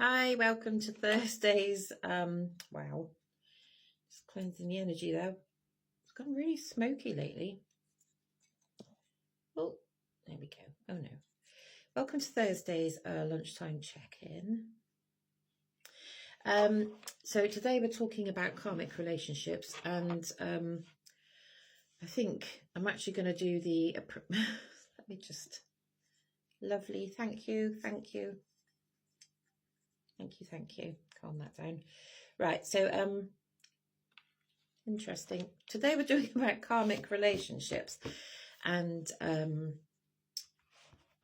Hi, welcome to Thursdays. Wow, just cleansing the energy there. It's gone really smoky lately. Oh, there we go. Oh no. Welcome to Thursdays lunchtime check-in. So today we're talking about karmic relationships, and I think I'm actually going to do the. Let me just. Lovely. Thank you. Thank you. Thank you. Thank you. Calm that down. Right. So interesting. Today we're doing about karmic relationships, and I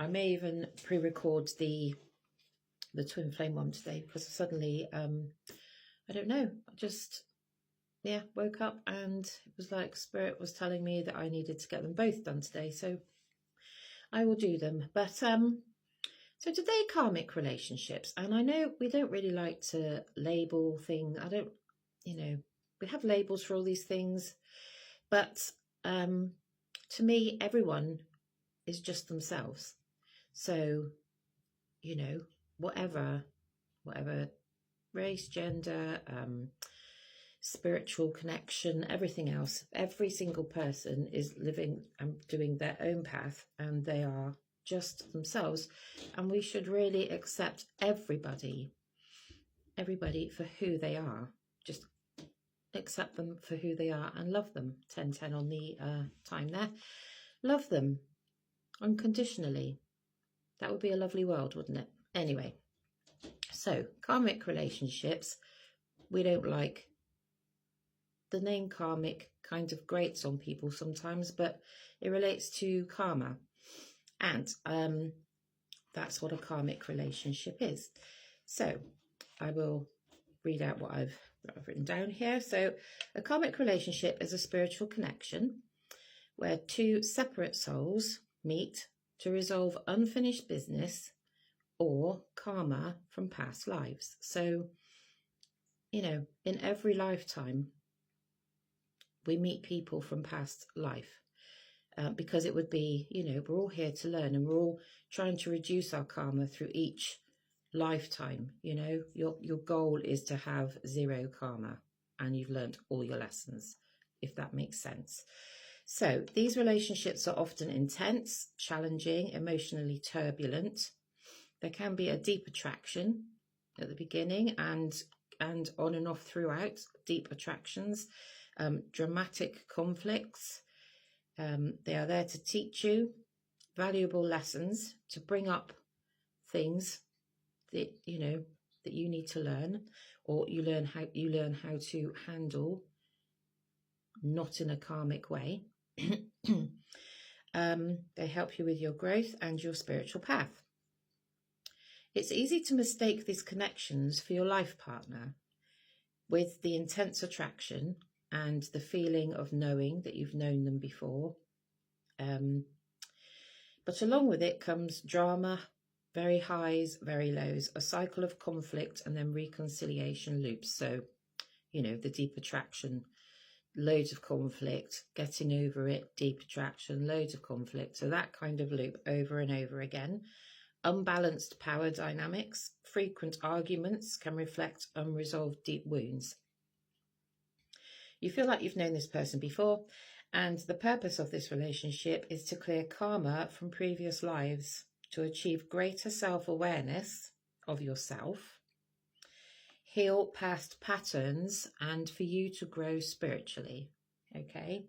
may even pre-record the twin flame one today because suddenly I don't know, I just woke up and it was like Spirit was telling me that I needed to get them both done today, so I will do them. But so today, karmic relationships, and I know we don't really like to label things. I don't, we have labels for all these things, but to me, everyone is just themselves. So, whatever race, gender, spiritual connection, everything else, every single person is living and doing their own path, and they are just themselves. And we should really accept everybody for who they are. Just accept them for who they are and love them. 10-10 on the time there. Love them unconditionally. That would be a lovely world, wouldn't it? Anyway, so karmic relationships, we don't like. The name karmic kind of grates on people sometimes, but it relates to karma, and that's what a karmic relationship is. So I will read out what I've written down here. So a karmic relationship is a spiritual connection where two separate souls meet to resolve unfinished business or karma from past lives. So, in every lifetime, we meet people from past life because it would be, we're all here to learn, and we're all trying to reduce our karma through each lifetime. Your goal is to have zero karma, and you've learned all your lessons, if that makes sense. So these relationships are often intense, challenging, emotionally turbulent. There can be a deep attraction at the beginning and on and off throughout, deep attractions, dramatic conflicts. They are there to teach you valuable lessons, to bring up things that that you need to learn, or you learn how to handle, not in a karmic way. They help you with your growth and your spiritual path. It's easy to mistake these connections for your life partner, with the intense attraction and the feeling of knowing that you've known them before. But along with it comes drama, very highs, very lows, a cycle of conflict and then reconciliation loops. So, the deep attraction, loads of conflict, getting over it, deep attraction, loads of conflict. So that kind of loop over and over again. Unbalanced power dynamics, frequent arguments can reflect unresolved deep wounds. You feel like you've known this person before, and the purpose of this relationship is to clear karma from previous lives, to achieve greater self-awareness of yourself, heal past patterns, and for you to grow spiritually. Okay,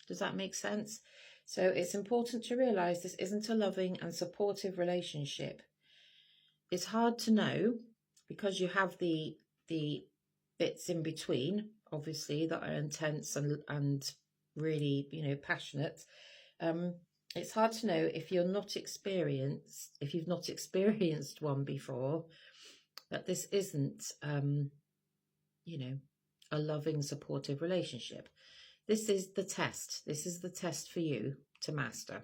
does that make sense? So it's important to realize this isn't a loving and supportive relationship. It's hard to know because you have the bits in between, obviously, that are intense and really, passionate. It's hard to know if you've not experienced one before, that this isn't, a loving, supportive relationship. This is the test. This is the test for you to master.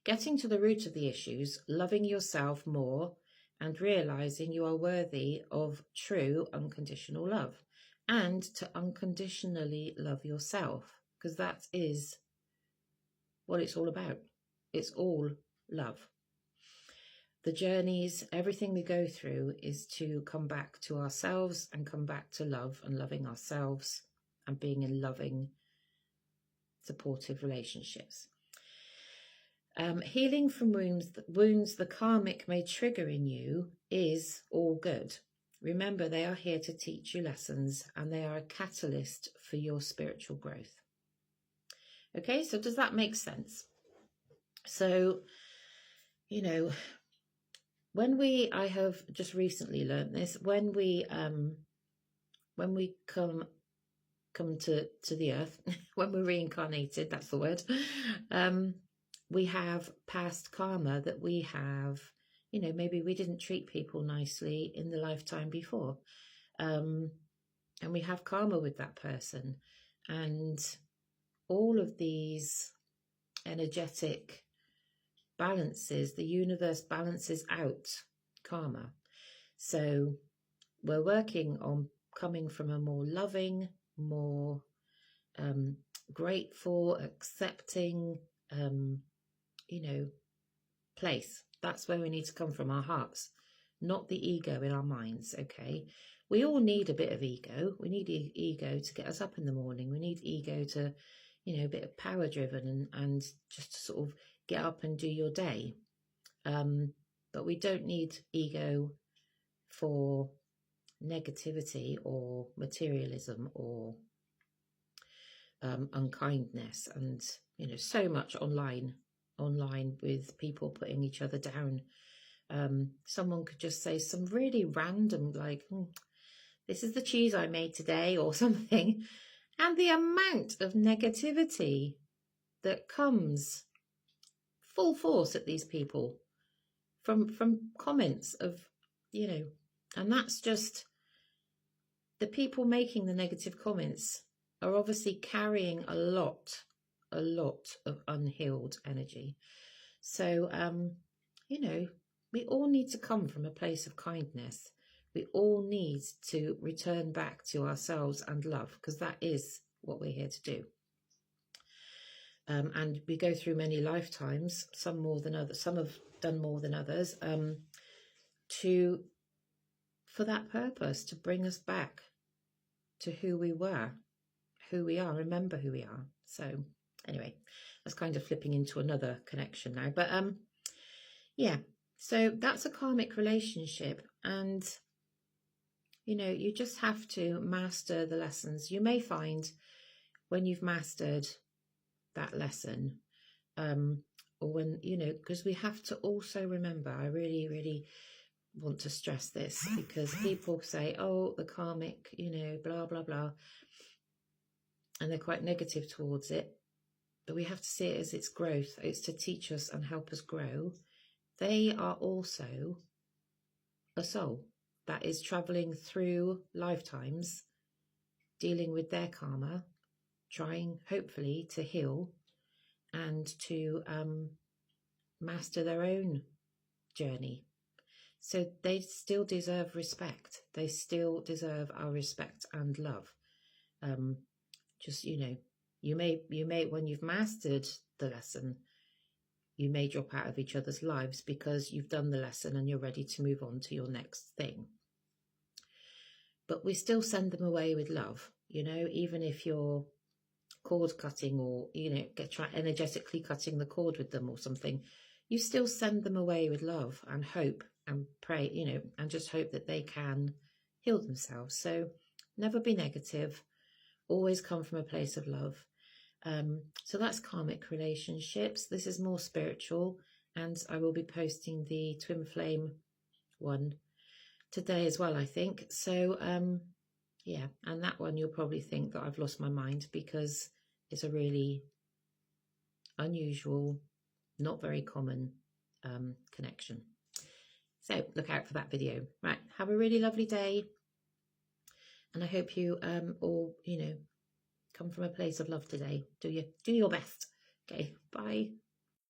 Getting to the root of the issues, loving yourself more, and realizing you are worthy of true unconditional love, and to unconditionally love yourself, because that is what it's all about. It's all love. the journeys, everything we go through is to come back to ourselves and come back to love and loving ourselves and being in loving, supportive relationships. Healing from wounds the karmic may trigger in you is all good. Remember, they are here to teach you lessons and they are a catalyst for your spiritual growth. Okay, so does that make sense? So, you know, I have just recently learned this, when we come to the earth, when we're reincarnated, that's the word, we have past karma that we have, you know, maybe we didn't treat people nicely in the lifetime before. And we have karma with that person. And all of these energetic balances, the universe balances out karma. So we're working on coming from a more loving, more grateful, accepting, you know, place. That's where we need to come from, our hearts, not the ego in our minds. Okay, we all need a bit of ego. We need ego to get us up in the morning. We need ego to, you know, a bit of power driven and just to sort of get up and do your day. But we don't need ego for negativity or materialism or unkindness, and you know, so much online with people putting each other down. Someone could just say some really random, like, this is the cheese I made today or something, and the amount of negativity that comes full force at these people from comments of, you know, and that's just the people making the negative comments are obviously carrying a lot of unhealed energy. So, you know, we all need to come from a place of kindness. We all need to return back to ourselves and love, because that is what we're here to do. And we go through many lifetimes, some more than others, some have done more than others, for that purpose, to bring us back to who we were, who we are, remember who we are. So anyway, that's kind of flipping into another connection now. But yeah, so that's a karmic relationship. And, you know, you just have to master the lessons. You may find when you've mastered that lesson, or when, you know, because we have to also remember, I really, really want to stress this, because people say, oh, the karmic, you know, blah, blah, blah, and they're quite negative towards it. But we have to see it as its growth. It's to teach us and help us grow. They are also a soul that is traveling through lifetimes, dealing with their karma, trying hopefully to heal and to master their own journey. So they still deserve respect. They still deserve our respect and love. Just, you know, you may, when you've mastered the lesson, you may drop out of each other's lives because you've done the lesson and you're ready to move on to your next thing. But we still send them away with love, you know, even if you're cord cutting or, you know, energetically cutting the cord with them or something, you still send them away with love and hope and pray, you know, and just hope that they can heal themselves. So never be negative, always come from a place of love. So that's karmic relationships. This is more spiritual, and I will be posting the twin flame one today as well, I think. So yeah, and that one you'll probably think that I've lost my mind, because it's a really unusual, not very common connection. So look out for that video. Right, have a really lovely day, and I hope you all, you know, come from a place of love today. Do your best. Okay, bye.